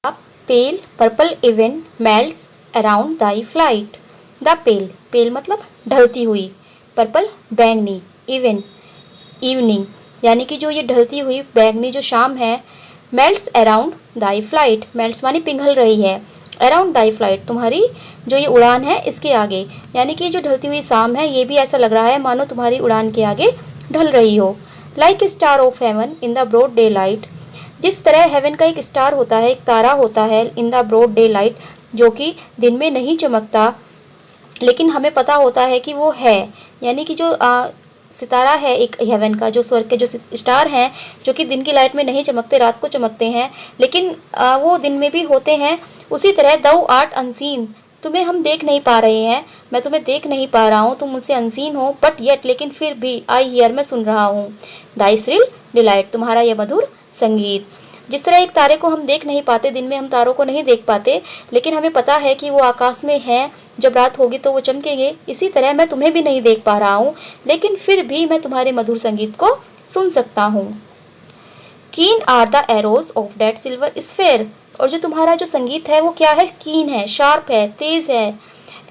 A pale purple even melts around thy flight. The pale, pale मतलब ढलती हुई, purple बैंगनी, इवन इवनिंग यानी कि जो ये ढलती हुई बैंगनी जो शाम है, मेल्ट्स अराउंड दाई फ्लाइट, मेल्ट्स मानी पिघल रही है, अराउंड दाई फ्लाइट तुम्हारी जो ये उड़ान है इसके आगे, यानी कि जो ढलती हुई शाम है ये भी ऐसा लग रहा है मानो तुम्हारी उड़ान के आगे ढल रही हो। Like star of heaven in the broad daylight, जिस तरह हेवन का एक स्टार होता है, एक तारा होता है, in the broad daylight जो कि दिन में नहीं चमकता लेकिन हमें पता होता है कि वो है, यानी कि जो सितारा है एक हेवन का, जो स्वर्ग के जो स्टार हैं जो कि दिन की लाइट में नहीं चमकते, रात को चमकते हैं लेकिन वो दिन में भी होते हैं, उसी तरह दौ आर्ट अनसीन, तुम्हें हम देख नहीं पा रहे हैं, मैं तुम्हें देख नहीं पा रहा हूँ, तुम मुझसे अनसीन हो, बट येट लेकिन फिर भी, आई हियर मैं सुन रहा हूँ, दाई श्रिल डिलाइट तुम्हारा यह मधुर संगीत। जिस तरह एक तारे को हम देख नहीं पाते, दिन में हम तारों को नहीं देख पाते लेकिन हमें पता है कि वो आकाश में हैं, जब रात होगी तो वो चमकेंगे, इसी तरह मैं तुम्हें भी नहीं देख पा रहा हूँ लेकिन फिर भी मैं तुम्हारे मधुर संगीत को सुन सकता हूँ। Keen are the arrows of that silver sphere, और जो तुम्हारा जो संगीत है वो क्या है, कीन है, शार्प है, तेज है।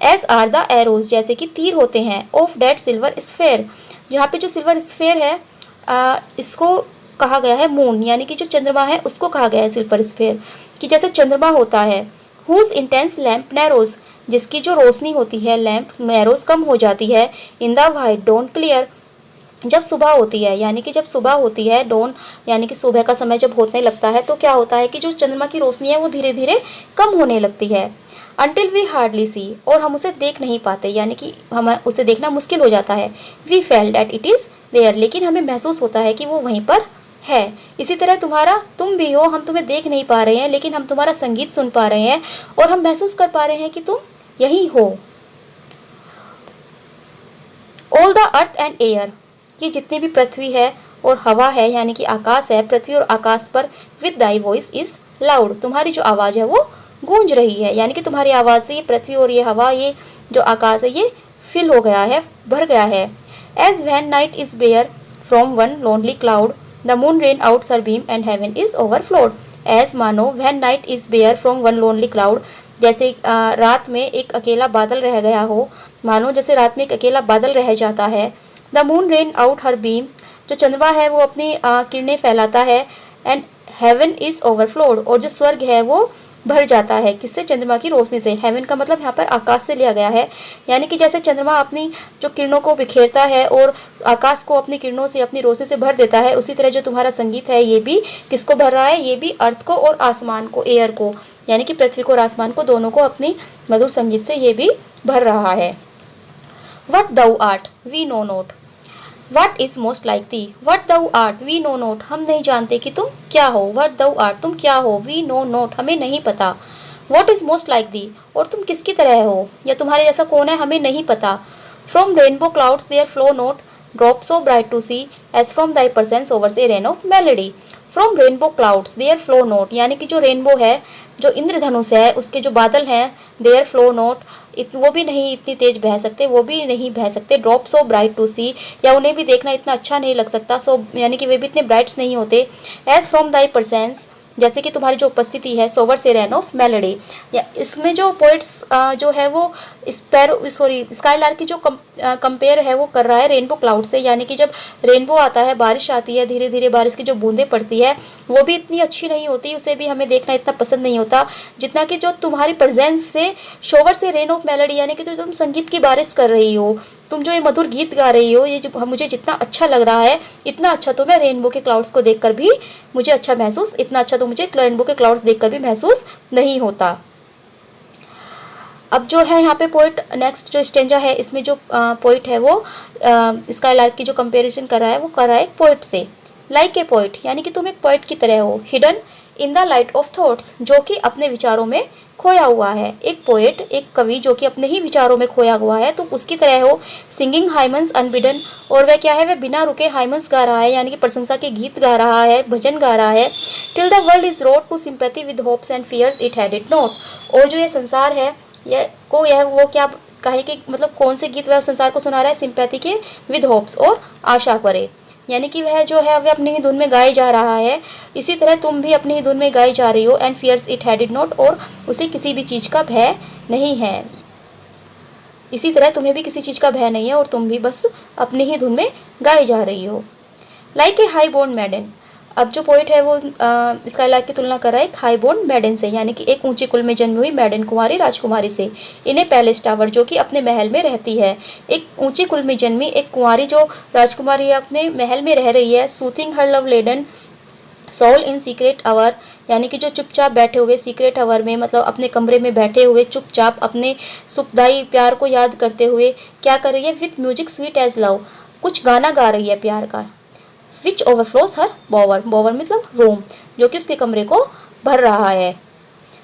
एस आर द एरोज जैसे कि तीर होते हैं, ऑफ डेट सिल्वर स्फेयर, यहाँ पे जो सिल्वर स्फेयर है इसको कहा गया है मून, यानी कि जो चंद्रमा है उसको कहा गया है सिल्वर स्फेयर, कि जैसे चंद्रमा होता है। हुज इंटेंस लैम्प नैरोज, जिसकी जो रोशनी होती है लैम्प नैरोज कम हो जाती है, in the white don't clear, जब सुबह होती है, यानी कि जब सुबह होती है, डोन यानी कि सुबह का समय जब होने लगता है तो क्या होता है कि जो चंद्रमा की रोशनी है वो धीरे धीरे कम होने लगती है। अनटिल वी हार्डली सी, और हम उसे देख नहीं पाते, यानी कि हमें उसे देखना मुश्किल हो जाता है। We feel that it is there, लेकिन हमें महसूस होता है कि वो वहीं पर है। इसी तरह तुम्हारा, तुम भी हो, हम तुम्हें देख नहीं पा रहे हैं लेकिन हम तुम्हारा संगीत सुन पा रहे हैं और हम महसूस कर पा रहे हैं कि तुम यही हो। All the earth and air, ये जितनी भी पृथ्वी है और हवा है यानी कि आकाश है, पृथ्वी और आकाश पर with thy voice is loud, तुम्हारी जो आवाज़ है वो गूंज रही है, यानी कि तुम्हारी आवाज़ से ये पृथ्वी और ये हवा, ये जो आकाश है ये फिल हो गया है, भर गया है। As when night is bare from one lonely cloud the moon rains out her beam and heaven is overflowed. As मानो when night is bare from one lonely cloud, जैसे रात में एक अकेला बादल रह गया हो, मानो जैसे रात में एक अकेला बादल रह जाता है। The moon rains out her beam, जो चंद्रमा है वो अपनी किरणें फैलाता है, एंड हेवन इज ओवरफ्लोड, और जो स्वर्ग है वो भर जाता है, किससे, चंद्रमा की रोशनी से। हेवन का मतलब यहाँ पर आकाश से लिया गया है, यानी कि जैसे चंद्रमा अपनी जो किरणों को बिखेरता है और आकाश को अपनी किरणों से, अपनी रोशनी से भर देता है, उसी तरह जो तुम्हारा संगीत है ये भी किसको भर रहा है, ये भी अर्थ को और आसमान को, एयर को, यानी कि पृथ्वी को और आसमान को, दोनों को अपनी मधुर संगीत से ये भी भर रहा है। What thou art we know not, what is most like thee, what thou art we know not, हम नहीं जानते कि तुम क्या हो, वट दउ आर्ट तुम क्या हो, वी नो नोट हमें नहीं पता, वट इज मोस्ट लाइक दी और तुम किसकी तरह हो या तुम्हारे जैसा कौन है हमें नहीं पता। From rainbow clouds there flow not drop so bright to see as from thy presence over a rain of melody. From rainbow clouds there flow not, यानी कि जो रेनबो है, जो इंद्रधनुष है, उसके जो बादल हैं, देयर फ्लो नोट, वो भी नहीं इतनी तेज बह सकते, वो भी नहीं बह सकते। ड्रॉप सो ब्राइट टू सी, या उन्हें भी देखना इतना अच्छा नहीं लग सकता, सो यानी कि वे भी इतने ब्राइट्स नहीं होते। एज फ्रॉम दाई परसेंस, जैसे कि तुम्हारी जो उपस्थिति है, सोवर से रेन ऑफ मेलेडी, या इसमें जो पोइट्स जो है वो स्काई लार्क की जो कंपेयर है वो कर रहा है रेनबो क्लाउड से, यानी कि जब रेनबो आता है, बारिश आती है, धीरे धीरे बारिश की जो बूंदें पड़ती है वो भी इतनी अच्छी नहीं होती, उसे भी हमें देखना इतना पसंद नहीं होता जितना कि जो तुम्हारी प्रेजेंस से शोवर से रेन ऑफ मेलोडी, यानी कि तुम संगीत की बारिश कर रही हो, तुम जो ये मधुर गीत गा रही हो, ये जो मुझे जितना अच्छा लग रहा है, इतना अच्छा तो मैं रेनबो के क्लाउड्स को देखकर भी मुझे अच्छा महसूस, इतना अच्छा तो मुझे रेनबो के क्लाउड्स देखकर भी महसूस नहीं होता। अब जो है यहाँ पे पोइट, नेक्स्ट जो स्टेंजा है इसमें जो पोइट है वो स्काई लार्क की जो कंपैरिजन कर रहा है वो कर रहा है एक पोइट से। लाइक ए पोइट, यानी कि तुम एक पोइट की तरह हो, hidden in the light of thoughts, जो कि अपने विचारों में खोया हुआ है। एक पोएट, एक कवि जो कि अपने ही विचारों में खोया हुआ है, तो उसकी तरह हो। सिंगिंग हाइमन्स अनबिडन, और वह क्या है, वह बिना रुके हाइमन्स गा रहा है, यानी कि प्रशंसा के गीत गा रहा है, भजन गा रहा है। Till the world is wrought to sympathy with hopes and fears it had it not, और जो ये संसार है यह वो क्या कहे कि मतलब कौन से गीत वह संसार को सुना रहा है, सिंपैथी के विद होप्स और आशा करे। यानी कि वह जो है वह अपनी ही धुन में गाए जा रहा है। इसी तरह तुम भी अपनी ही धुन में गाई जा रही हो। एंड फियर्स इट हैडिड नॉट, और उसे किसी भी चीज़ का भय नहीं है। इसी तरह तुम्हें भी किसी चीज़ का भय नहीं है और तुम भी बस अपनी ही धुन में गाई जा रही हो। Like a high born maiden, अब जो पोइट है वो स्काईलार्क की तुलना कर रहा है एक हाई बोर्न मैडन से, यानी कि एक ऊंचे कुल में जन्मी हुई मैडन कुमारी राजकुमारी से। इन्हें पैलेस टावर, जो कि अपने महल में रहती है। एक ऊंचे कुल में जन्मी एक कुंवारी जो राजकुमारी है अपने महल में रह रही है। Soothing her love laden soul in secret hour, यानी कि जो चुपचाप बैठे हुए सीक्रेट आवर में, मतलब अपने कमरे में बैठे हुए चुपचाप अपने सुखदाई प्यार को याद करते हुए क्या कर रही है, with music sweet as love, कुछ गाना गा रही है प्यार का। विच ओवरफ्लोज हर बोवर, बोवर मतलब रूम, जो कि उसके कमरे को भर रहा है।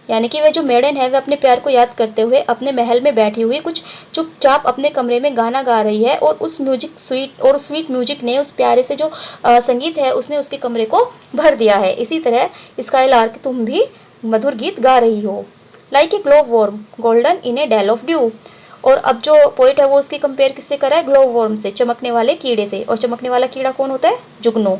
यानी कि वह जो मेडन है वह अपने प्यार को याद करते हुए अपने महल में बैठी हुई कुछ चुपचाप अपने कमरे में गाना गा रही है, और उस म्यूजिक स्वीट म्यूजिक ने, उस प्यारे से जो संगीत है उसने उसके कमरे को भर दिया है। इसी तरह स्काईलार्क तुम भी मधुर गीत गा रही हो। Like a glow worm golden in a dell of dew, और अब जो पोइट है वो उसकी कंपेयर किससे कर रहा है, ग्लो वॉर्म से, चमकने वाले कीड़े से। और चमकने वाला कीड़ा कौन होता है, जुगनू।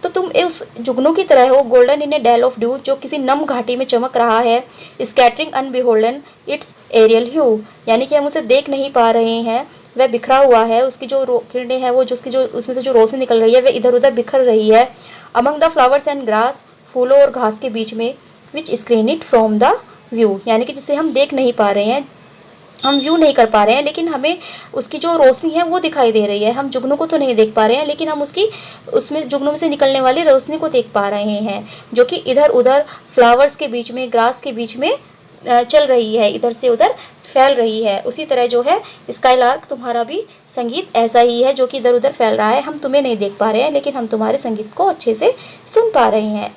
तो तुम उस जुगनू की तरह हो, golden in a dell of dew, जो किसी नम घाटी में चमक रहा है। Scattering unbeholden its aerial hue, यानी कि हम उसे देख नहीं पा रहे हैं, वह बिखरा हुआ है, उसकी जो किरणें हैं वो, जो उसकी जो उसमें से जो रोशनी निकल रही है वह इधर उधर बिखर रही है। Among the flowers and grass, फूलों और घास के बीच में। Which screen it from the view, यानी कि जिसे हम देख नहीं पा रहे हैं, हम व्यू नहीं कर पा रहे हैं, लेकिन हमें उसकी जो रोशनी है वो दिखाई दे रही है। हम जुगनू को तो नहीं देख पा रहे हैं, लेकिन हम उसमें जुगनू में से निकलने वाली रोशनी को देख पा रहे हैं, जो कि इधर उधर फ्लावर्स के बीच में, ग्रास के बीच में चल रही है, इधर से उधर फैल रही है। उसी तरह जो है स्काईलार्क तुम्हारा भी संगीत ऐसा ही है, जो कि इधर उधर फैल रहा है। हम तुम्हें नहीं देख पा रहे हैं, लेकिन हम तुम्हारे संगीत को अच्छे से सुन पा रहे हैं।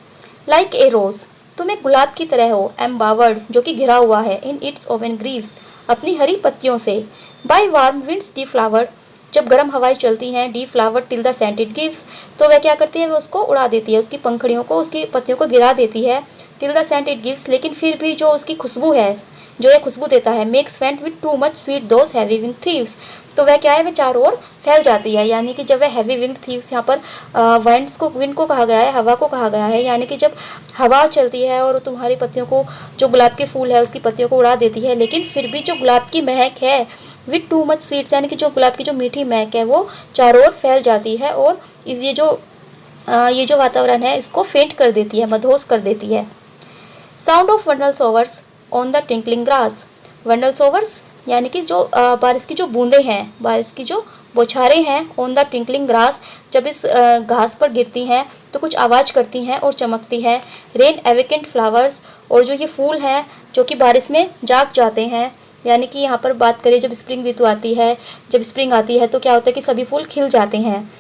लाइक ए रोज, तुम एक गुलाब की तरह हो, एम्बावर्ड, जो कि घिरा हुआ है, इन इट्स ओवन ग्रीव्स, अपनी हरी पत्तियों से। By warm winds deflowered, जब गर्म हवाएं चलती हैं, deflowered till the scent it gives, तो वह क्या करती है, वह उसको उड़ा देती है, उसकी पंखड़ियों को, उसकी पत्तियों को गिरा देती है। Till the scent it gives, लेकिन फिर भी जो उसकी खुशबू है, जो ये खुशबू देता है, मेक्स फेंट with too much sweet those heavy wing thieves, तो वह क्या है, वह चारों ओर फैल जाती है। यानी कि जब वह हैवी विंग थीव्स, यहाँ पर विंड को कहा गया है, हवा को कहा गया है, यानी कि जब हवा चलती है और तुम्हारी पत्तियों को, जो गुलाब के फूल है उसकी पत्तियों को उड़ा देती है, लेकिन फिर भी जो गुलाब की महक है विथ टू मच स्वीट्स, यानी कि जो गुलाब की जो मीठी महक है वो चारों ओर फैल जाती है, और ये जो वातावरण है इसको फेंट कर देती है, मदहोश कर देती है। Sound of vandal showers on the twinkling grass, vandal showers यानी कि जो बारिश की जो बूंदें हैं, बारिश की जो बौछारें हैं, ऑन द ट्विंकलिंग ग्रास, जब इस घास पर गिरती हैं तो कुछ आवाज़ करती हैं और चमकती हैं। रेन एवेकेंट फ्लावर्स, और जो ये फूल हैं जो कि बारिश में जाग जाते हैं, यानी कि यहाँ पर बात करें जब स्प्रिंग ऋतु आती है, जब स्प्रिंग आती है तो क्या होता है कि सभी फूल खिल जाते हैं।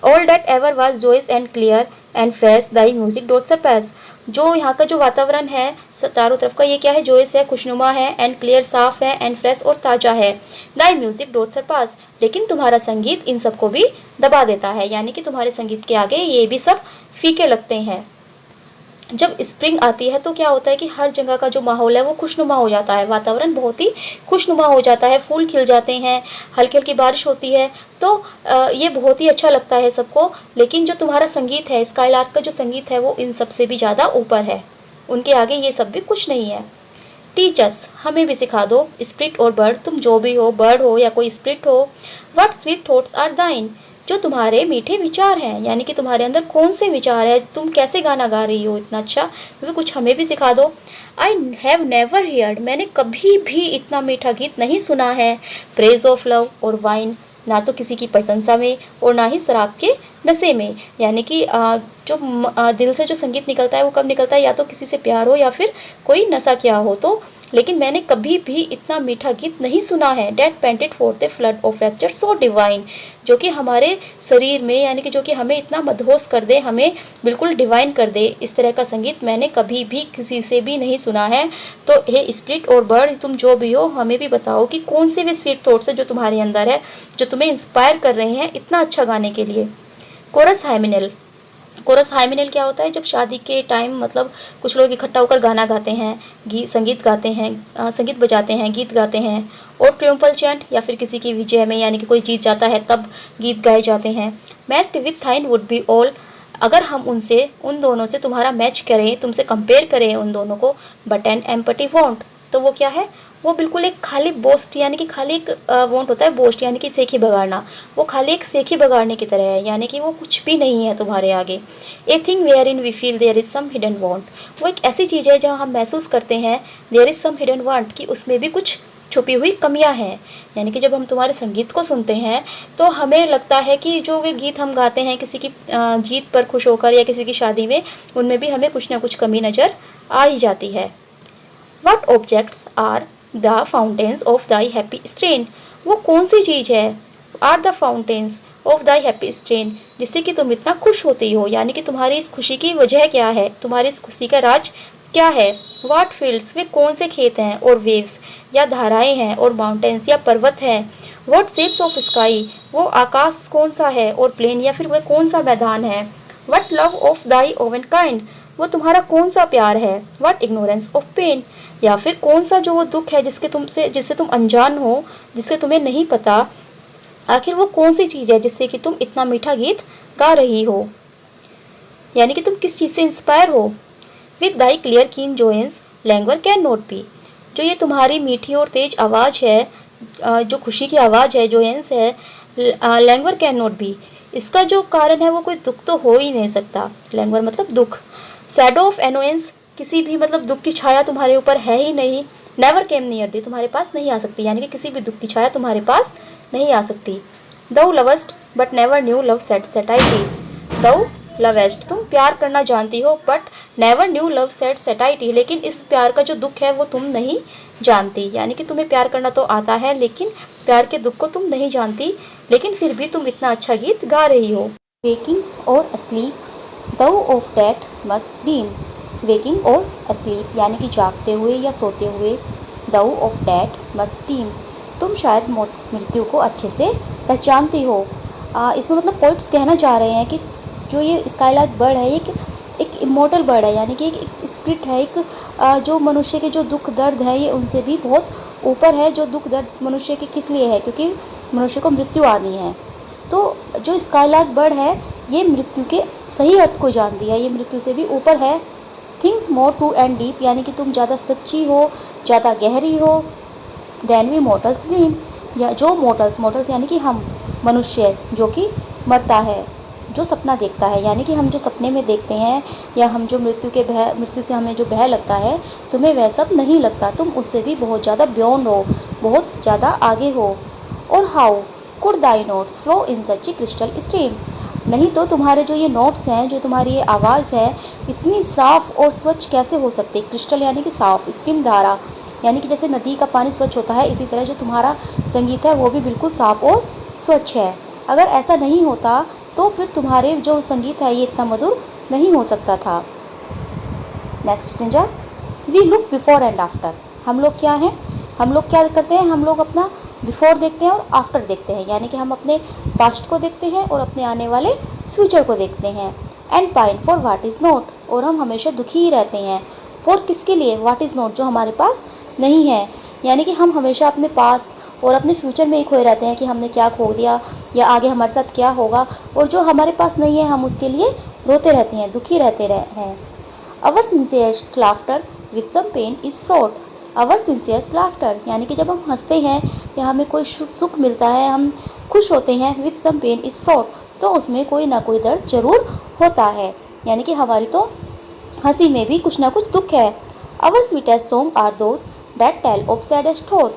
All that ever was joyous and clear and fresh, thy music doth surpass, जो यहाँ का जो वातावरण है चारों तरफ का, ये क्या है, जोयस है, खुशनुमा है, एंड क्लियर साफ है, एंड फ्रेश और ताज़ा है। दाई म्यूजिक डोट सरपास, लेकिन तुम्हारा संगीत इन सबको भी दबा देता है, यानी कि तुम्हारे संगीत के आगे ये भी सब फीके लगते हैं। जब स्प्रिंग आती है तो क्या होता है कि हर जगह का जो माहौल है वो खुशनुमा हो जाता है, वातावरण बहुत ही खुशनुमा हो जाता है, फूल खिल जाते हैं, हल्की हल्की बारिश होती है, तो ये बहुत ही अच्छा लगता है सबको। लेकिन जो तुम्हारा संगीत है, स्काईलार्क का जो संगीत है वो इन सब से भी ज़्यादा ऊपर है, उनके आगे ये सब भी कुछ नहीं है। टीचर्स, हमें भी सिखा दो, स्प्रिट और बर्ड, तुम जो भी हो, बर्ड हो या कोई स्प्रिट हो, व्हाट स्वीट थॉट्स आर दाइन, जो तुम्हारे मीठे विचार हैं, यानी कि तुम्हारे अंदर कौन से विचार है, तुम कैसे गाना गा रही हो इतना अच्छा, वे कुछ हमें भी सिखा दो। आई हैव नेवर हियर्ड, मैंने कभी भी इतना मीठा गीत नहीं सुना है। प्रेज ऑफ लव और वाइन, ना तो किसी की प्रशंसा में और ना ही शराब के नशे में, यानी कि जो दिल से जो संगीत निकलता है वो कब निकलता है, या तो किसी से प्यार हो या फिर कोई नशा किया हो तो, लेकिन मैंने कभी भी इतना मीठा गीत नहीं सुना है। That panted for the flood of rapture so divine, जो कि हमारे शरीर में, यानी कि जो कि हमें इतना मदहोश कर दे, हमें बिल्कुल डिवाइन कर दे, इस तरह का संगीत मैंने कभी भी किसी से भी नहीं सुना है। तो हे स्प्रिट और बर्ड, तुम जो भी हो, हमें भी बताओ कि कौन से वे स्वीट थॉट्स है जो तुम्हारे अंदर है, जो तुम्हें इंस्पायर कर रहे हैं इतना अच्छा गाने के लिए। कोरस हाइमिनल, कोरस हाइमेनेल क्या होता है? जब शादी के टाइम मतलब कुछ लोग इकट्ठा होकर गाना गाते हैं, गीत संगीत गाते हैं, संगीत बजाते हैं, गीत गाते हैं। और ट्रिumphal चैंट या फिर किसी की विजय में यानी कि कोई जीत जाता है तब गीत गाए जाते हैं। Matched with थाइन would be all, अगर हम उनसे उन दोनों से तुम्हारा मैच करें, तुमसे कंपेयर करें उन दोनों को, बट एन एम्पटी वॉन्ट, तो वो क्या है? वो बिल्कुल एक खाली बोस्ट यानी कि खाली एक वॉन्ट होता है बोस्ट यानी कि सेखी बगाड़ना, वो खाली एक सेखी बगाड़ने की तरह है, यानी कि वो कुछ भी नहीं है तुम्हारे आगे। A thing wherein we feel there is some hidden want, वो एक ऐसी चीज़ है जहाँ हम महसूस करते हैं there is some hidden want, कि उसमें भी कुछ छुपी हुई कमियां हैं। यानी कि जब हम तुम्हारे संगीत को सुनते हैं तो हमें लगता है कि जो वे गीत हम गाते हैं किसी की जीत पर खुश होकर या किसी की शादी में, उनमें भी हमें कुछ ना कुछ कमी नज़र आ ही जाती है। What objects are the fountains of thy happy strain, वो कौन सी चीज़ है? Are the fountains of thy happy strain, जिससे कि तुम इतना खुश होती हो, यानी कि तुम्हारी इस खुशी की वजह क्या है, तुम्हारी इस खुशी का राज क्या है? वाट फील्ड्स, वे कौन से खेत हैं? और वेव्स या धाराएं हैं? और माउंटेन्स या पर्वत हैं? वट शेप्स ऑफ स्काई, वो आकाश कौन सा है? और प्लेन या फिर वह कौन सा मैदान है? What love of thy oven kind, वो तुम्हारा कौन सा प्यार है? वट इग्नोरेंस ऑफ पेन, या फिर कौन सा जो वो दुख है जिससे तुम अनजान हो, जिससे तुम्हें नहीं पता, आखिर वो कौन सी चीज़ है जिससे कि तुम इतना मीठा गीत गा रही हो, यानी कि तुम किस चीज़ से इंस्पायर हो? विद दाई क्लियर कीन जोएंस लैंग्वर कैन नॉट बी, जो ये तुम्हारी मीठी और तेज आवाज़ है, जो खुशी की आवाज़ है, जोएंस है, लैंग्वर कैन नॉट बी, इसका जो कारण है वो कोई दुख तो हो ही नहीं सकता। लैंग्वर मतलब दुख। सैडो ऑफ एनोएंस, किसी भी मतलब दुख की छाया तुम्हारे ऊपर है ही नहीं। नेवर केम नियर दी, तुम्हारे पास नहीं आ सकती, यानी कि किसी भी दुख की छाया तुम्हारे पास नहीं आ सकती। Thou lovest but never knew love sad satiety, thou lovest, तुम प्यार करना जानती हो but never knew love sad satiety, लेकिन इस प्यार का जो दुख है वो तुम नहीं जानती, यानी कि तुम्हें प्यार करना तो आता है लेकिन प्यार के दुख को तुम नहीं जानती, लेकिन फिर भी तुम इतना अच्छा गीत गा रही हो। वेकिंग और asleep thou of that must been, waking और अस्लीप यानी कि जागते हुए या सोते हुए, दौ ऑफ डैट मस्ट बीन, तुम शायद मौत मृत्यु को अच्छे से पहचानती हो। इसमें मतलब पोइट्स कहना चाह रहे हैं कि जो ये स्काईलार्क बर्ड है ये एक इमोर्टल बर्ड है, यानी कि एक स्पिरिट है, एक जो मनुष्य के जो दुख दर्द है ये उनसे भी बहुत ऊपर है। जो दुख दर्द मनुष्य के किस लिए है? क्योंकि मनुष्य को मृत्यु आनी है। तो जो स्काईलार्क बर्ड है ये मृत्यु के सही अर्थ को जानती है, ये मृत्यु से भी ऊपर है। Things more true and deep, यानी कि तुम ज़्यादा सच्ची हो, ज़्यादा गहरी हो। देन वी मोटल्स ड्रीम, या जो मोटल्स यानी कि हम मनुष्य जो कि मरता है, जो सपना देखता है, यानी कि हम जो सपने में देखते हैं या हम जो मृत्यु से हमें जो भय लगता है, तुम्हें वह सब नहीं लगता, तुम उससे भी बहुत ज़्यादा बियॉन्ड हो, बहुत ज़्यादा आगे हो। और how could Dai notes flow in such A crystal stream, नहीं तो तुम्हारे जो ये नोट्स हैं, जो तुम्हारी ये आवाज़ है, इतनी साफ़ और स्वच्छ कैसे हो सकती? क्रिस्टल यानी कि साफ़, स्ट्रीम धारा, यानी कि जैसे नदी का पानी स्वच्छ होता है, इसी तरह जो तुम्हारा संगीत है वो भी बिल्कुल साफ़ और स्वच्छ है। अगर ऐसा नहीं होता तो फिर तुम्हारे जो संगीत है ये इतना मधुर नहीं हो सकता था। नेक्स्ट निंजा, we look before and after, हम लोग क्या हैं? हम लोग क्या करते हैं? हम लोग अपना बिफोर देखते हैं और आफ्टर देखते हैं, यानी कि हम अपने पास्ट को देखते हैं और अपने आने वाले फ्यूचर को देखते हैं। And pine for what is not, और हम हमेशा दुखी ही रहते हैं। फॉर किसके लिए? वाट इज़ नॉट, जो हमारे पास नहीं है, यानी कि हम हमेशा अपने पास्ट और अपने फ्यूचर में ही खोए रहते हैं कि हमने क्या खो दिया या आगे हमारे साथ क्या होगा, और जो हमारे पास नहीं है हम उसके लिए रोते रहते हैं, दुखी रहते हैं। Our sincerest laughter with some pain is fraught, our sincerest laughter यानी कि जब हम हंसते हैं या हमें कोई सुख मिलता है, हम खुश होते हैं, with some pain is fraught, तो उसमें कोई ना कोई दर्द जरूर होता है, यानी कि हमारी तो हंसी में भी कुछ ना कुछ दुख है। Our sweetest song are those that tell of saddest thought,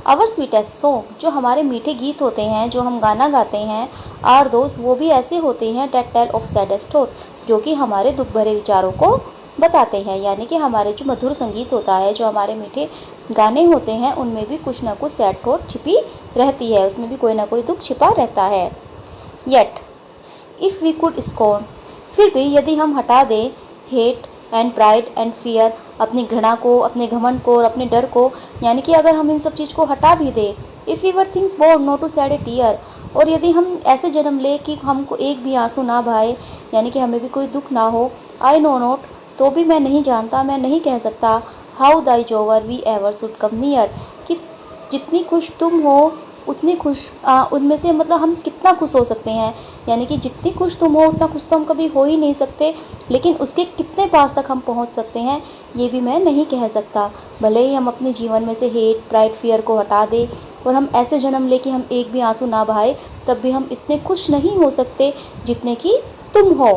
our sweetest song, जो हमारे मीठे गीत होते हैं, जो हम गाना गाते हैं, आर दोस्त, वो भी ऐसे होते हैं, that tell of saddest thought, जो कि हमारे दुख भरे विचारों को बताते हैं, यानी कि हमारे जो मधुर संगीत होता है, जो हमारे मीठे गाने होते हैं, उनमें भी कुछ ना कुछ सैड थॉट छिपी रहती है, उसमें भी कोई ना कोई दुख छिपा रहता है। Yet if we could scorn, फिर भी यदि हम हटा दें hate and pride and fear, अपनी घृणा को, अपने घमंड को और अपने डर को, यानी कि अगर हम इन सब चीज़ को हटा भी दें, if we were things born not to shed a tear, और यदि हम ऐसे जन्म ले कि हमको एक भी आंसू ना बहाए, यानी कि हमें भी कोई दुख ना हो, आई नो नॉट, तो भी मैं नहीं जानता, मैं नहीं कह सकता, how thy joy we ever should come near, कि जितनी खुश तुम हो उतनी खुश उनमें से मतलब हम कितना खुश हो सकते हैं, यानी कि जितनी खुश तुम हो उतना खुश तो हम कभी हो ही नहीं सकते, लेकिन उसके कितने पास तक हम पहुंच सकते हैं ये भी मैं नहीं कह सकता। भले ही हम अपने जीवन में से हेट, प्राइड, फियर को हटा दें और हम ऐसे जन्म ले कि हम एक भी आंसू ना बहाए, तब भी हम इतने खुश नहीं हो सकते जितने कि तुम हो।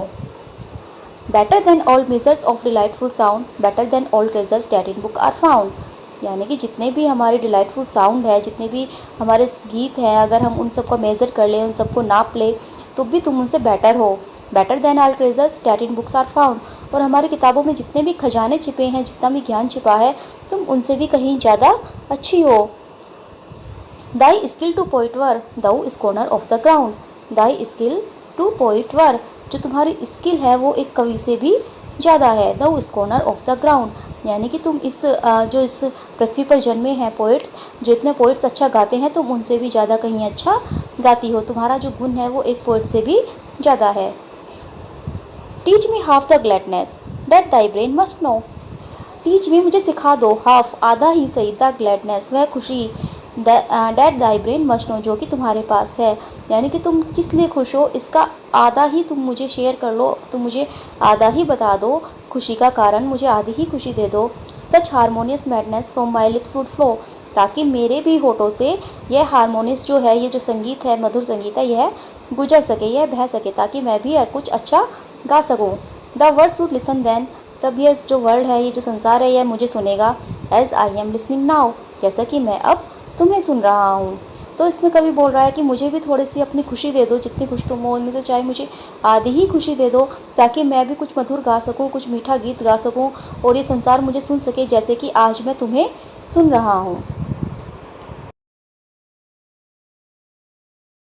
Better than all measures of delightful sound, better than all treasures that in book are found, यानी कि जितने भी हमारे डिलाइटफुल साउंड है, जितने भी हमारे गीत हैं, अगर हम उन सबको मेज़र कर लें, उन सबको नाप लें, तो भी तुम उनसे बेटर हो। Better than all treasures that in books are found, और हमारी किताबों में जितने भी खजाने छिपे हैं, जितना भी ज्ञान छिपा है, तुम उनसे भी कहीं ज़्यादा अच्छी हो। Thy skill to poet were thou scorner of the ground, thy skill to poet were, जो तुम्हारी स्किल है वो एक कवि से भी ज़्यादा है। दाउ स्कॉनर ऑफ द ग्राउंड, यानी कि तुम जो इस पृथ्वी पर जन्मे हैं पोइट्स, जितने पोइट्स अच्छा गाते हैं तुम उनसे भी ज़्यादा कहीं अच्छा गाती हो, तुम्हारा जो गुण है वो एक पोइट से भी ज़्यादा है। Teach me half the gladness that thy brain must know, teach me, मुझे सिखा दो, हाफ, आधा ही सही, द ग्लैडनेस, वह खुशी, that thy brain must know, जो कि तुम्हारे पास है, यानी कि तुम किस लिए खुश हो इसका आधा ही तुम मुझे शेयर कर लो, तुम मुझे आधा ही बता दो, खुशी का कारण मुझे आधी ही खुशी दे दो। Such harmonious madness from my lips would flow, ताकि मेरे भी होठों से यह हारमोनियस जो है, ये जो संगीत है, मधुर संगीत है, यह गुजर सके, यह बह सके, ताकि मैं भी कुछ अच्छा गा सकूँ। The world should listen then, तब यह जो वर्ल्ड है, ये जो संसार है, यह मुझे सुनेगा। As I am listening now, जैसा कि मैं अब तुम्हें सुन रहा हूँ। तो इसमें कवि बोल रहा है कि मुझे भी थोड़ी सी अपनी खुशी दे दो, जितनी खुश तुम हो उनमें से चाहे मुझे आधी ही खुशी दे दो, ताकि मैं भी कुछ मधुर गा सकूँ, कुछ मीठा गीत गा सकूँ और ये संसार मुझे सुन सके, जैसे कि आज मैं तुम्हें सुन रहा हूँ।